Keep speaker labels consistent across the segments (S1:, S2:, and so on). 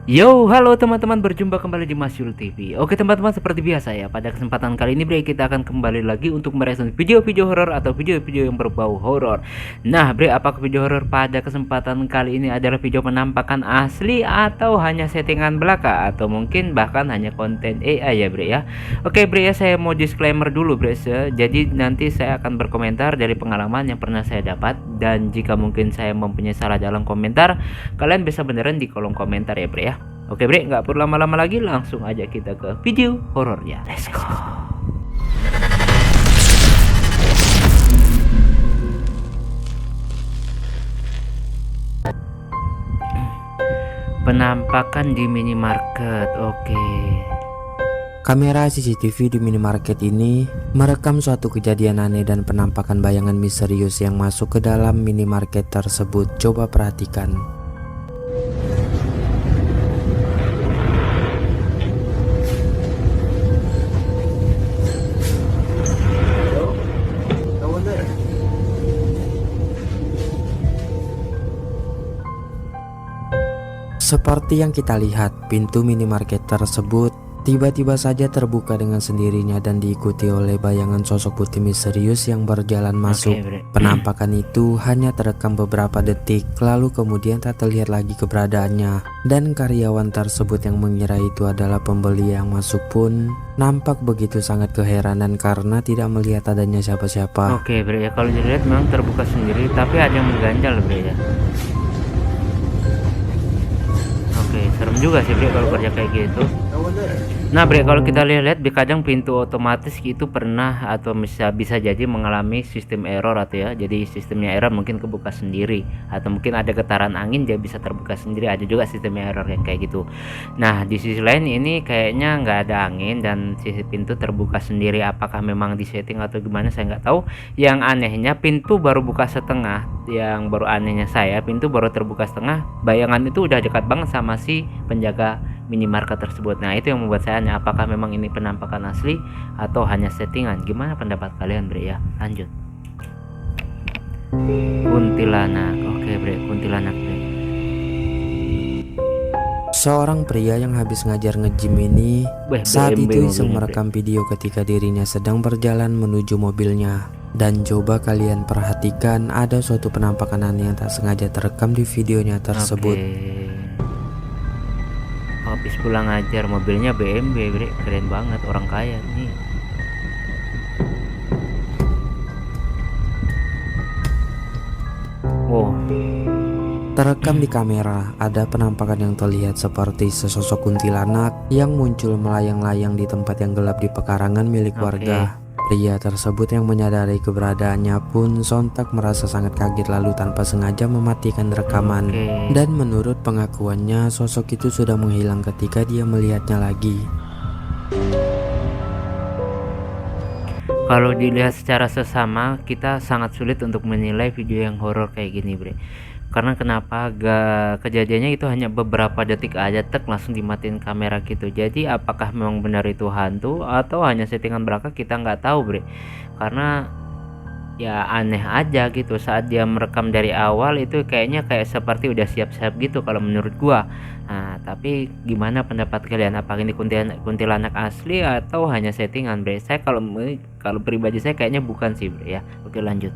S1: Yo, halo teman-teman, berjumpa kembali di Mas Yul TV. Oke teman-teman, seperti biasa ya, pada kesempatan kali ini Bre, kita akan kembali lagi untuk mereaksi video-video horor atau video-video yang berbau horor. Nah Bre, apakah video horor pada kesempatan kali ini adalah video penampakan asli atau hanya settingan belaka, atau mungkin bahkan hanya konten AI ya Bre ya. Oke Bre ya, saya mau disclaimer dulu Bre. Jadi nanti saya akan berkomentar dari pengalaman yang pernah saya dapat, dan jika mungkin saya mempunyai salah dalam komentar, kalian bisa beneran di kolom komentar ya Bre ya. Oke Bre, nggak perlu lama-lama lagi, langsung aja kita ke video horornya. Let's go. Penampakan di minimarket. Oke.
S2: Kamera CCTV di minimarket ini merekam suatu kejadian aneh dan penampakan bayangan misterius yang masuk ke dalam minimarket tersebut. Coba perhatikan. Seperti yang kita lihat, pintu minimarket tersebut tiba-tiba saja terbuka dengan sendirinya dan diikuti oleh bayangan sosok putih misterius yang berjalan masuk. Penampakan itu hanya terekam beberapa detik, lalu kemudian tak terlihat lagi keberadaannya. Dan karyawan tersebut yang mengira itu adalah pembeli yang masuk pun nampak begitu sangat keheranan karena tidak melihat adanya siapa-siapa.
S1: Oke Bre ya, kalau dilihat memang terbuka sendiri, tapi ada yang mengganjal Bre ya. Oke, serem juga sih Bre kalau kerja kayak gitu. Nah Bre, kalau kita lihat kadang pintu otomatis itu pernah atau bisa jadi mengalami sistem error atau ya. Jadi sistemnya error, mungkin kebuka sendiri, atau mungkin ada getaran angin dia bisa terbuka sendiri. Ada juga sistemnya error yang kayak gitu. Nah di sisi lain ini kayaknya nggak ada angin dan sisi pintu terbuka sendiri. Apakah memang disetting atau gimana, saya nggak tahu. Yang anehnya pintu baru buka setengah. Yang baru anehnya saya, pintu baru terbuka setengah, bayangan itu udah dekat banget sama si penjaga minimarket tersebut. Nah itu yang membuat saya tanya, apakah memang ini penampakan asli atau hanya settingan? Gimana pendapat kalian Bre ya? Lanjut. Kuntilanak. Oke Bre, kuntilanak Bre.
S2: Seorang pria yang habis ngajar nge-gym ini saat itu iseng merekam video ketika dirinya sedang berjalan menuju mobilnya. Dan coba kalian perhatikan, ada suatu penampakan aneh yang tak sengaja terekam di videonya tersebut.
S1: Habis pulang ngajar, mobilnya BMW Bre, keren banget, orang kaya nih. Wow.
S2: Terekam di kamera, ada penampakan yang terlihat seperti sesosok kuntilanak yang muncul melayang-layang di tempat yang gelap di pekarangan milik warga. Pria tersebut yang menyadari keberadaannya pun sontak merasa sangat kaget, lalu tanpa sengaja mematikan rekaman. Dan menurut pengakuannya, sosok itu sudah menghilang ketika dia melihatnya lagi.
S1: Kalau dilihat secara sesama, kita sangat sulit untuk menilai video yang horor kayak gini Bre. Karena kenapa? Kejadiannya itu hanya beberapa detik aja, langsung dimatiin kamera gitu. Jadi apakah memang benar itu hantu atau hanya settingan belaka, kita nggak tahu Bre. Karena ya aneh aja gitu, saat dia merekam dari awal itu kayaknya kayak seperti udah siap-siap gitu kalau menurut gua. Nah tapi gimana pendapat kalian, apakah ini kuntilanak asli atau hanya settingan Bre? Saya kalau pribadi saya kayaknya bukan sih Bre ya. Oke lanjut.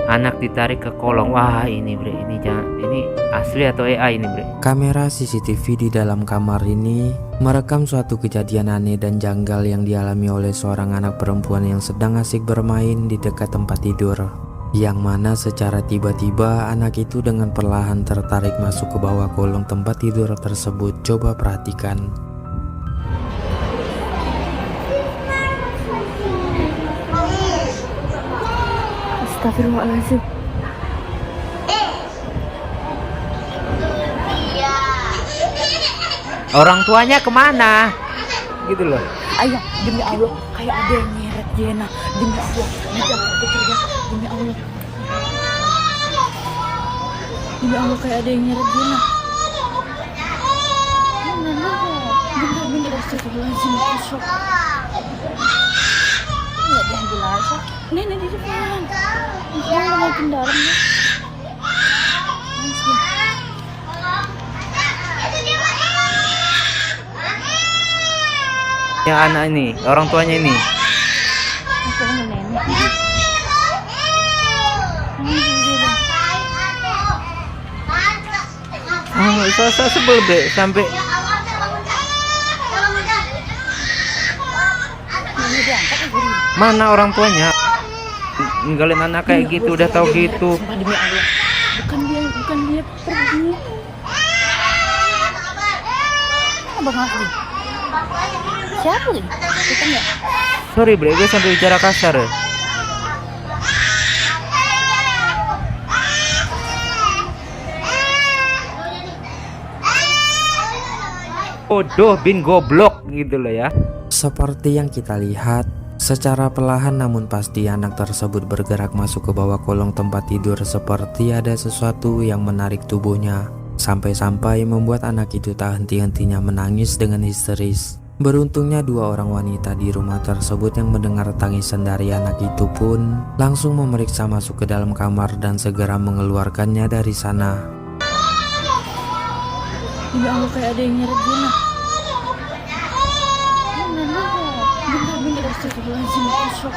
S1: Anak ditarik ke kolong. Wah ini Bre, ini asli atau AI ini Bre?
S2: Kamera CCTV di dalam kamar ini merekam suatu kejadian aneh dan janggal yang dialami oleh seorang anak perempuan yang sedang asik bermain di dekat tempat tidur. Yang mana secara tiba-tiba anak itu dengan perlahan tertarik masuk ke bawah kolong tempat tidur tersebut. Coba perhatikan.
S3: Astagfirullahaladzim.
S1: Orang tuanya kemana? Gitu loh.
S3: Ayah, demi Allah, kayak ada yang nyeret Jena. Demi Allah, jangan pikir ya. Demi Allah. Demi Allah, kayak ada yang nyeret Jena. Bener-bener, astagfirullahaladzim. Ya, dia bilang, nenek di depan. Dia mau ke dalam ya.
S1: Yang anak ini, orang tuanya ini.
S3: Maksudnya nenek.
S1: Saya sebel Bre, sampai
S3: Ini diangkat ya gini.
S1: mana orang tuanya ninggalin anak kayak gitu, udah tahu gitu.
S3: Sumpah demi Allah. Bukan dia pergi. Abang Asli. Siapa nih? Kita enggak.
S1: Sorry Bre, gue sampai bicara kasar ya. Bodoh bin goblok gitu loh ya.
S2: Seperti yang kita lihat, secara perlahan namun pasti anak tersebut bergerak masuk ke bawah kolong tempat tidur seperti ada sesuatu yang menarik tubuhnya. Sampai-sampai membuat anak itu tak henti-hentinya menangis dengan histeris. Beruntungnya dua orang wanita di rumah tersebut yang mendengar tangisan dari anak itu pun langsung memeriksa masuk ke dalam kamar dan segera mengeluarkannya dari sana.
S3: Ya Allah, kayak ada yang nyeret Jena. Bener-bener astagfirullahaladzim, kusuk.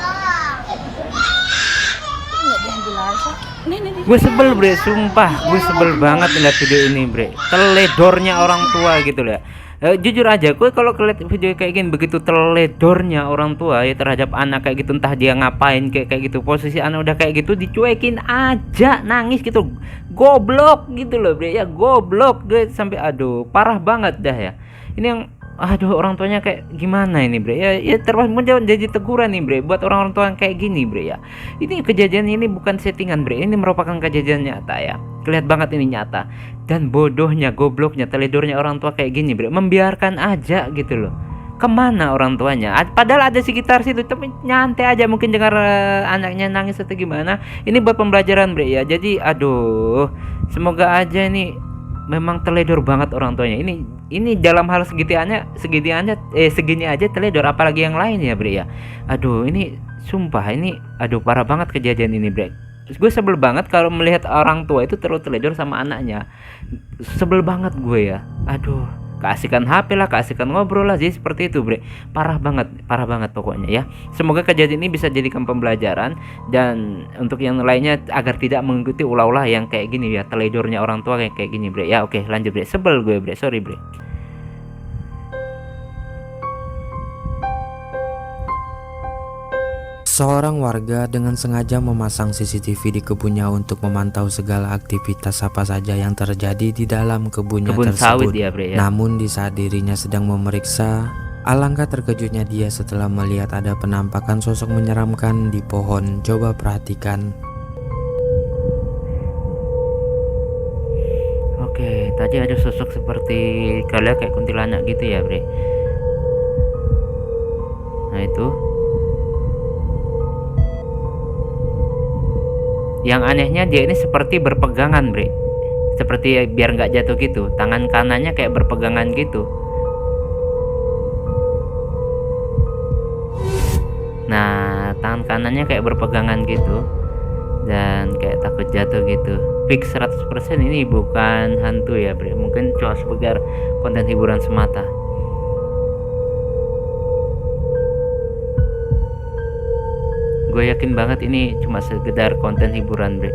S3: Nggak diambil aja. Nih.
S1: Gue sebel Bre, sumpah gue sebel banget lihat video ini Bre. Teledornya orang tua gitu loh ya. Jujur aja, gue kalau ngeliat video kayak gini, begitu teledornya orang tua ya terhadap anak kayak gitu, entah dia ngapain kayak gitu, posisi anak udah kayak gitu dicuekin aja, nangis gitu, goblok gitu loh Bre ya, goblok. Gue sampai aduh parah banget dah ya. Ini yang aduh orang tuanya kayak gimana ini Bre ya terus jadi teguran nih Bre buat orang-orang tua yang kayak gini Bre ya. Ini kejadian ini bukan settingan Bre, ini merupakan kejadian nyata ya, kelihatan banget ini nyata. Dan bodohnya, gobloknya, teledornya orang tua kayak gini Bre, membiarkan aja gitu loh. Kemana orang tuanya? Padahal ada sekitar situ, tapi nyantai aja mungkin dengar anaknya nangis atau gimana. Ini buat pembelajaran Bre ya. Jadi aduh, semoga aja ini memang teledor banget orang tuanya. Ini dalam hal segini aja teledor, apalagi yang lain ya Bre ya. Aduh, ini sumpah ini aduh parah banget kejadian ini Bre. Gue sebel banget kalau melihat orang tua itu terus teledor sama anaknya. Sebel banget gue ya. Aduh, keasikan HP lah, keasikan ngobrol lah, jadi seperti itu Bre. Parah banget pokoknya ya. Semoga kejadian ini bisa jadikan pembelajaran, dan untuk yang lainnya agar tidak mengikuti ulah-ulah yang kayak gini ya, teledornya orang tua kayak gini Bre ya. Oke lanjut Bre, sebel gue Bre, sorry Bre.
S2: Seorang warga dengan sengaja memasang CCTV di kebunnya untuk memantau segala aktivitas apa saja yang terjadi di dalam kebunnya
S1: Kebun
S2: tersebut.
S1: sawit ya Bre ya.
S2: Namun di saat dirinya sedang memeriksa, alangkah terkejutnya dia setelah melihat ada penampakan sosok menyeramkan di pohon. Coba perhatikan.
S1: Oke, tadi ada sosok seperti kalian kayak kuntilanak gitu ya Bre. Nah itu. Yang anehnya dia ini seperti berpegangan Bre, seperti biar nggak jatuh gitu. Tangan kanannya kayak berpegangan gitu. Nah tangan kanannya kayak berpegangan gitu, dan kayak takut jatuh gitu. Fix 100% ini bukan hantu ya Bre, mungkin cuma sekedar konten hiburan semata. Gue yakin banget ini cuma sekedar konten hiburan Bre.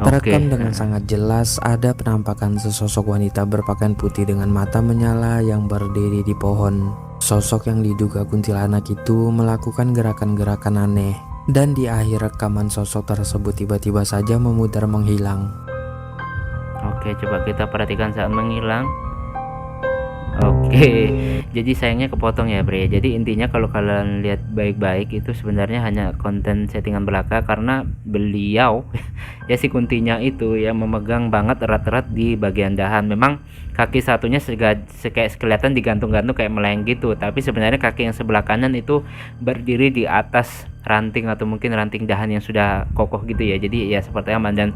S2: Terekam dengan sangat jelas ada penampakan sesosok wanita berpakaian putih dengan mata menyala yang berdiri di pohon. Sosok yang diduga kuntilanak itu melakukan gerakan-gerakan aneh, dan di akhir rekaman sosok tersebut tiba-tiba saja memudar menghilang.
S1: Oke, coba kita perhatikan saat menghilang. Oke, jadi sayangnya kepotong ya Bre. Jadi intinya kalau kalian lihat baik-baik itu sebenarnya hanya konten settingan belaka, karena beliau ya si kuntinya itu ya memegang banget erat-erat di bagian dahan. Memang kaki satunya kayak kelihatan digantung-gantung kayak melayang gitu, tapi sebenarnya kaki yang sebelah kanan itu berdiri di atas ranting atau mungkin ranting dahan yang sudah kokoh gitu ya. Jadi ya seperti aman, dan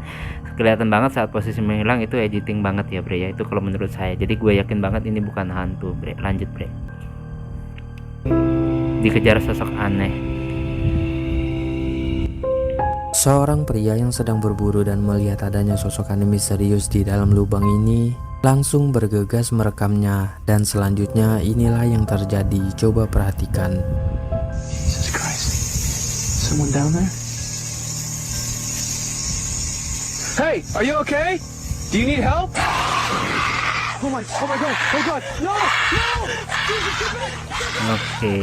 S1: kelihatan banget saat posisi menghilang itu editing banget ya Bre ya. Itu kalau menurut saya. Jadi gue yakin banget ini bukan hantu Bre. Lanjut Bre. Dikejar sosok aneh.
S2: Seorang pria yang sedang berburu dan melihat adanya sosok aneh misterius di dalam lubang ini langsung bergegas merekamnya, dan selanjutnya inilah yang terjadi. Coba perhatikan.
S4: Jesus Christ. Someone down there? Hey, are you okay? Do you need help? Oh my God, oh God, no, no! Jesus, get back!
S1: Oke.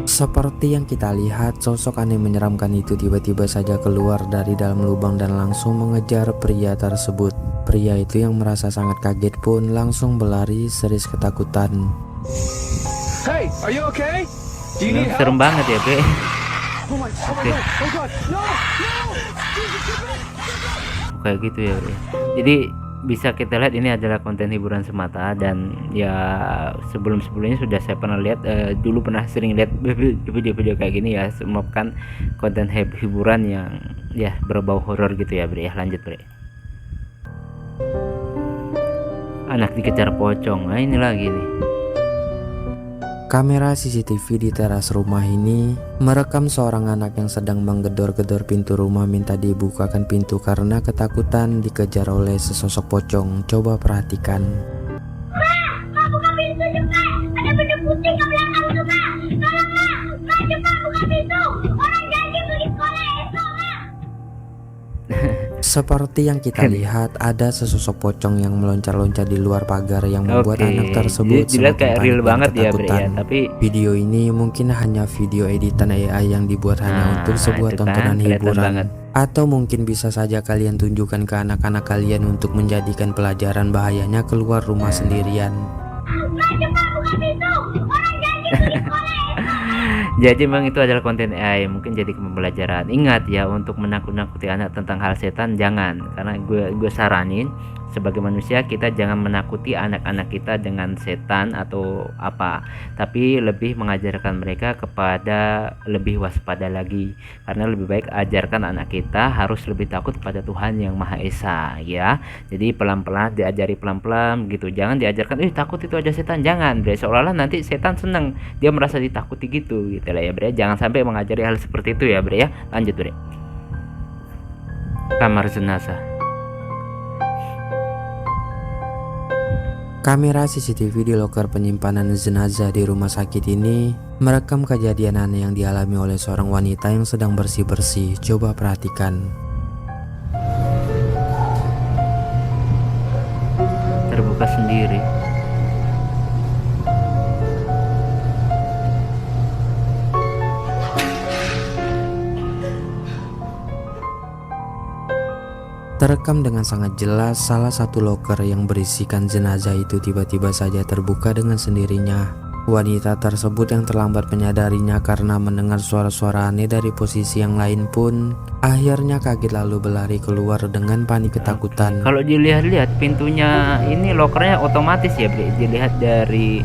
S2: Seperti yang kita lihat, sosok aneh menyeramkan itu tiba-tiba saja keluar dari dalam lubang dan langsung mengejar pria tersebut. Pria itu yang merasa sangat kaget pun langsung berlari serius ketakutan.
S4: Hey, are you okay? Do you need help?
S1: Serem banget ya, Bre.
S4: Oh my God, oh God, no, no! Jesus, get back!
S1: Kayak gitu ya, Bre. Jadi bisa kita lihat ini adalah konten hiburan semata, dan ya sebelumnya sudah saya pernah lihat, dulu pernah sering lihat video-video kayak gini ya, merupakan konten hiburan yang ya berbau horor gitu ya, Bre. Lanjut, Bre. Anak dikejar pocong. Nah, ini lagi nih.
S2: Kamera CCTV di teras rumah ini merekam seorang anak yang sedang menggedor-gedor pintu rumah minta dibukakan pintu karena ketakutan dikejar oleh sesosok pocong. Coba perhatikan.
S5: Mak, buka pintu cepat. Ada benda putih ke belakang tuh, Mak. Tolong, Mak. Mak, cepat buka pintu. Orang janji pergi sekolah esok, Mak.
S2: Seperti yang kita lihat, ada sesosok pocong yang meloncat-loncat di luar pagar yang membuat
S1: Oke,
S2: anak tersebut
S1: dilihat kayak
S2: semakin
S1: real
S2: panik dan
S1: banget ya, Bre, ya.
S2: ketakutan.
S1: Tapi
S2: Video ini mungkin hanya video editan AI yang dibuat hanya
S1: Nah,
S2: untuk sebuah
S1: itu kan,
S2: tontonan
S1: kelihatan
S2: hiburan.
S1: banget.
S2: Atau mungkin bisa saja kalian tunjukkan ke anak-anak kalian untuk menjadikan pelajaran bahayanya keluar rumah sendirian.
S5: Mak, cepat buka pintu. Orang janji pergi sekolah esok.
S1: jadi memang itu adalah konten AI, mungkin jadi pembelajaran. Ingat ya, untuk menakut-nakuti anak tentang hal setan jangan, karena gue saranin sebagai manusia kita jangan menakuti anak-anak kita dengan setan atau apa, tapi lebih mengajarkan mereka kepada lebih waspada lagi, karena lebih baik ajarkan anak kita harus lebih takut kepada Tuhan yang Maha Esa ya. Jadi pelan-pelan diajari, pelan-pelan gitu, jangan diajarkan takut itu aja setan, jangan Bre, seolah-olah nanti setan seneng, dia merasa ditakuti gitu lah ya, Bre. Jangan sampai mengajari hal seperti itu ya, Bre ya. Lanjut, Bre. Kamar jenazah.
S2: Kamera CCTV di loker penyimpanan jenazah di rumah sakit ini merekam kejadian aneh yang dialami oleh seorang wanita yang sedang bersih-bersih. Coba perhatikan.
S1: Terbuka sendiri.
S2: Terekam dengan sangat jelas, salah satu loker yang berisikan jenazah itu tiba-tiba saja terbuka dengan sendirinya. Wanita tersebut yang terlambat menyadarinya karena mendengar suara-suara aneh dari posisi yang lain pun akhirnya kaget lalu berlari keluar dengan panik ketakutan.
S1: Kalau dilihat-lihat pintunya ini lokernya otomatis ya, Bre. Dilihat dari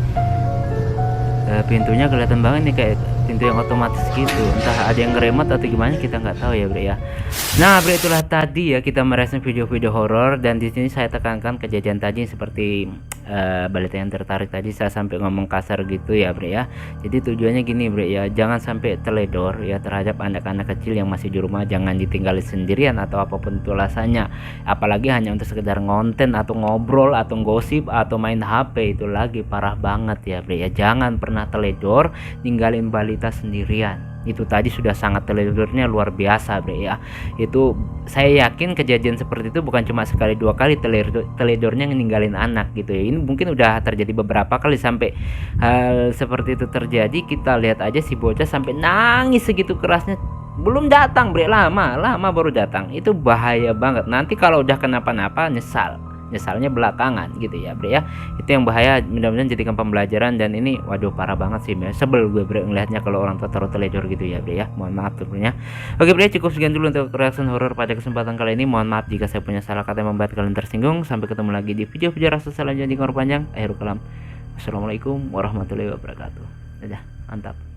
S1: pintunya kelihatan banget nih kayak pintu yang otomatis gitu, entah ada yang ngeremote atau gimana kita nggak tahu ya, Bre ya. Nah, Bre, itulah tadi ya kita mereaksi video-video horor, dan di sini saya tekankan kejadian tadi seperti balita yang tertarik tadi saya sampai ngomong kasar gitu ya, Bre ya. Jadi tujuannya gini, Bre ya, jangan sampai teledor ya terhadap anak-anak kecil yang masih di rumah, jangan ditinggalin sendirian atau apapun itu alasannya, apalagi hanya untuk sekedar ngonten atau ngobrol atau gosip atau main HP, itu lagi parah banget ya, Bre ya. Jangan pernah teledor ninggalin balita sendirian. Itu tadi sudah sangat teledornya luar biasa, Bre ya. Itu saya yakin kejadian seperti itu bukan cuma sekali dua kali teledornya ninggalin anak gitu ya. Ini mungkin udah terjadi beberapa kali sampai hal seperti itu terjadi. Kita lihat aja si bocah sampai nangis segitu kerasnya, belum datang, Bre, lama baru datang. Itu bahaya banget, nanti kalau udah kenapa-napa nyesalnya belakangan gitu ya, Bre ya. Itu yang bahaya, mudah-mudahan jadikan pembelajaran. Dan ini waduh parah banget sih, sebel gue, Bre, ngelihatnya kalau orang tua taruh teledor gitu ya, Bre ya. Mohon maaf tentunya. Oke, Bre, cukup sekian dulu untuk reaction horor pada kesempatan kali ini. Mohon maaf jika saya punya salah kata yang membuat kalian tersinggung. Sampai ketemu lagi di video-video rasa selanjutnya di Ngor Panjang. Akhirul kalam, assalamualaikum warahmatullahi wabarakatuh. Dadah, mantap.